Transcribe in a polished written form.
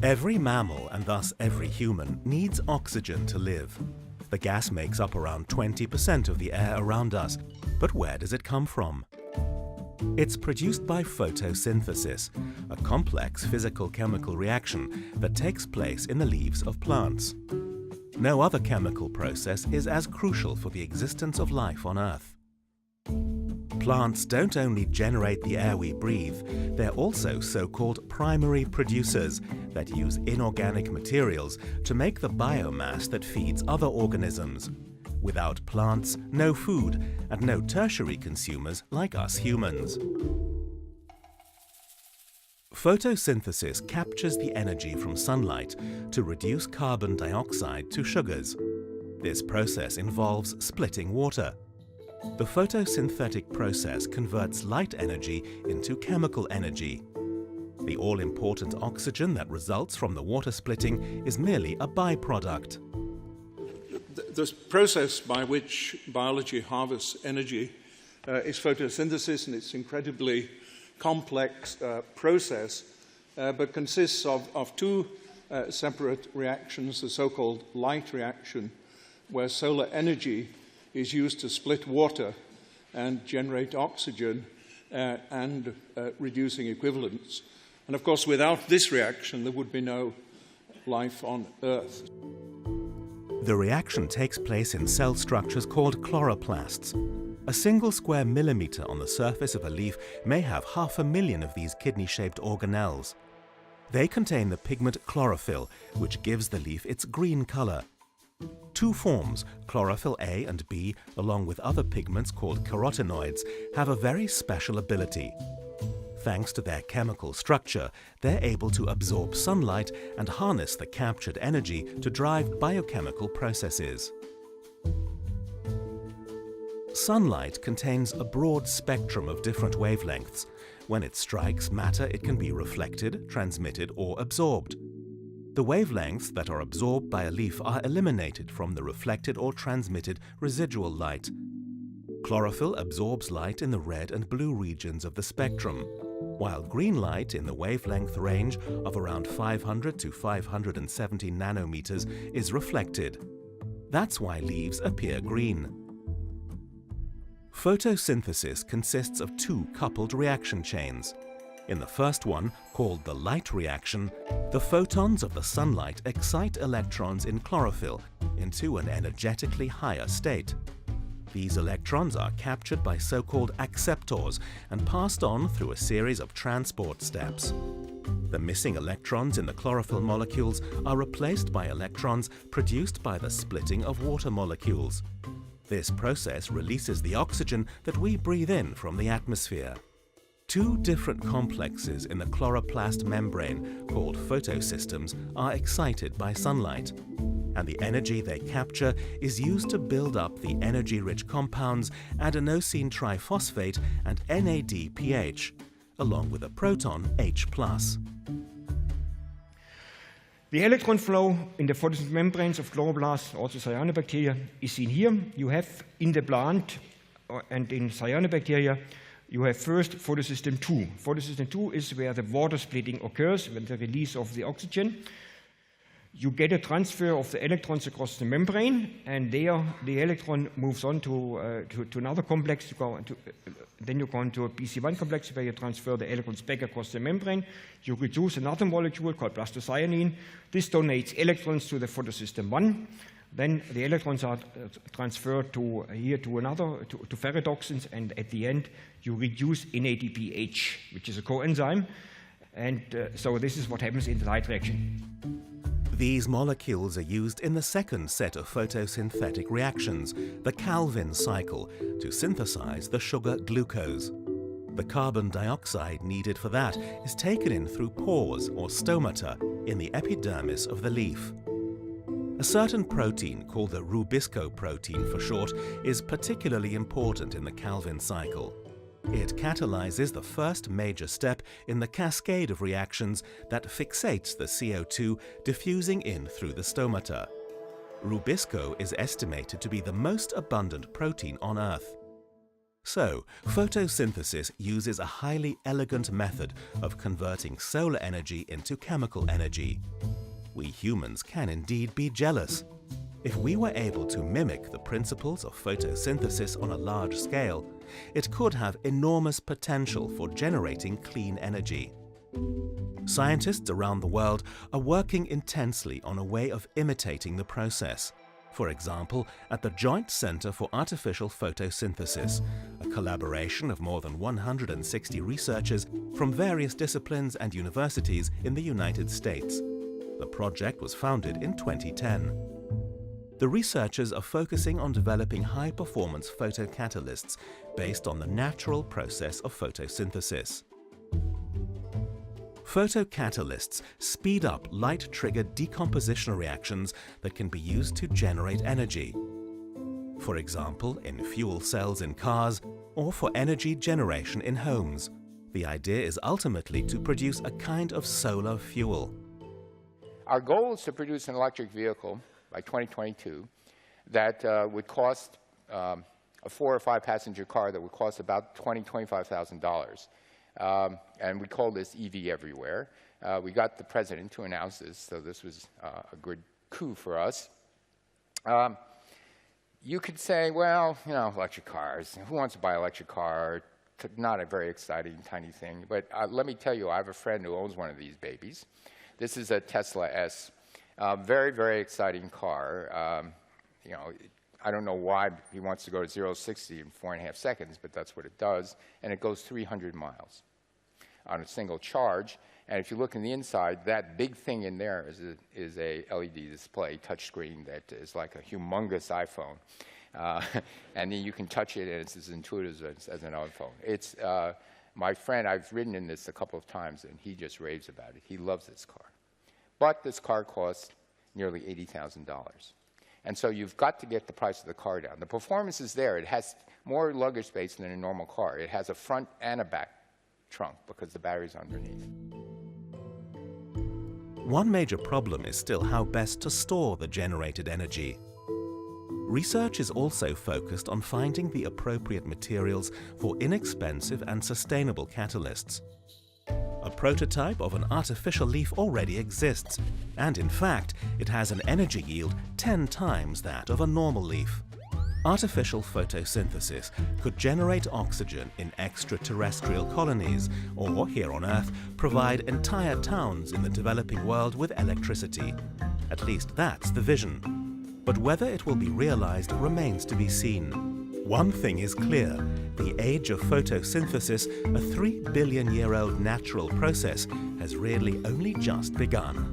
Every mammal, and thus every human, needs oxygen to live. The gas makes up around 20% of the air around us, but where does it come from? It's produced by photosynthesis, a complex physical-chemical reaction that takes place in the leaves of plants. No other chemical process is as crucial for the existence of life on Earth. Plants don't only generate the air we breathe, they're also so-called primary producers that use inorganic materials to make the biomass that feeds other organisms. Without plants, no food, and no tertiary consumers like us humans. Photosynthesis captures the energy from sunlight to reduce carbon dioxide to sugars. This process involves splitting water. The photosynthetic process converts light energy into chemical energy. The all-important oxygen that results from the water splitting is merely a byproduct. The process by which biology harvests energy is photosynthesis, and it's an incredibly complex process, but consists of two separate reactions, the so-called light reaction, where solar energy is used to split water and generate oxygen and reducing equivalents. And of course, without this reaction, there would be no life on Earth. The reaction takes place in cell structures called chloroplasts. A single square millimeter on the surface of a leaf may have 500,000 of these kidney-shaped organelles. They contain the pigment chlorophyll, which gives the leaf its green color. Two forms, chlorophyll A and B, along with other pigments called carotenoids, have a very special ability. Thanks to their chemical structure, they're able to absorb sunlight and harness the captured energy to drive biochemical processes. Sunlight contains a broad spectrum of different wavelengths. When it strikes matter, it can be reflected, transmitted, or absorbed. The wavelengths that are absorbed by a leaf are eliminated from the reflected or transmitted residual light. Chlorophyll absorbs light in the red and blue regions of the spectrum, while green light in the wavelength range of around 500 to 570 nanometers is reflected. That's why leaves appear green. Photosynthesis consists of two coupled reaction chains. In the first one, called the light reaction, the photons of the sunlight excite electrons in chlorophyll into an energetically higher state. These electrons are captured by so-called acceptors and passed on through a series of transport steps. The missing electrons in the chlorophyll molecules are replaced by electrons produced by the splitting of water molecules. This process releases the oxygen that we breathe in from the atmosphere. Two different complexes in the chloroplast membrane, called photosystems, are excited by sunlight, and the energy they capture is used to build up the energy-rich compounds adenosine triphosphate and NADPH, along with a proton H+. The electron flow in the photosynthetic membranes of chloroplasts, also cyanobacteria, is seen here. You have in the plant and in cyanobacteria, you have first photosystem 2. Photosystem 2 is where the water splitting occurs, when the release of the oxygen. You get a transfer of the electrons across the membrane, and there the electron moves on to another complex. Then you go into a PC1 complex where you transfer the electrons back across the membrane. You reduce another molecule called plastocyanine. This donates electrons to the photosystem 1. Then the electrons are transferred to ferretoxins, and at the end you reduce NADPH, which is a coenzyme. And so this is what happens in the light reaction. These molecules are used in the second set of photosynthetic reactions, the Calvin cycle, to synthesize the sugar glucose. The carbon dioxide needed for that is taken in through pores or stomata in the epidermis of the leaf. A certain protein, called the Rubisco protein for short, is particularly important in the Calvin cycle. It catalyzes the first major step in the cascade of reactions that fixates the CO2 diffusing in through the stomata. Rubisco is estimated to be the most abundant protein on Earth. So, photosynthesis uses a highly elegant method of converting solar energy into chemical energy. We humans can indeed be jealous. If we were able to mimic the principles of photosynthesis on a large scale, it could have enormous potential for generating clean energy. Scientists around the world are working intensely on a way of imitating the process. For example, at the Joint Center for Artificial Photosynthesis, a collaboration of more than 160 researchers from various disciplines and universities in the United States. The project was founded in 2010. The researchers are focusing on developing high-performance photocatalysts based on the natural process of photosynthesis. Photocatalysts speed up light-triggered decomposition reactions that can be used to generate energy. For example, in fuel cells in cars or for energy generation in homes. The idea is ultimately to produce a kind of solar fuel. Our goal is to produce an electric vehicle by 2022 that would cost a 4 or 5 passenger car that would cost about $25,000. And we call this EV Everywhere. We got the president to announce this, so this was a good coup for us. You could say, well, you know, electric cars, who wants to buy an electric car? Not a very exciting, tiny thing. But let me tell you, I have a friend who owns one of these babies. This is a Tesla S. Very, very exciting car. You know, I don't know why he wants to go to 0-60 in 4.5 seconds, but that's what it does. And it goes 300 miles on a single charge. And if you look in the inside, that big thing in there is a LED display, touchscreen, that is like a humongous iPhone. And then you can touch it, and it's as intuitive as an iPhone. It's, my friend, I've ridden in this a couple of times, and he just raves about it. He loves this car. But this car costs nearly $80,000. And so you've got to get the price of the car down. The performance is there. It has more luggage space than a normal car. It has a front and a back trunk because the battery's underneath. One major problem is still how best to store the generated energy. Research is also focused on finding the appropriate materials for inexpensive and sustainable catalysts. A prototype of an artificial leaf already exists, and in fact, it has an energy yield 10 times that of a normal leaf. Artificial photosynthesis could generate oxygen in extraterrestrial colonies, or here on Earth, provide entire towns in the developing world with electricity. At least that's the vision. But whether it will be realized remains to be seen. One thing is clear, the age of photosynthesis, a 3 billion-year-old natural process, has really only just begun.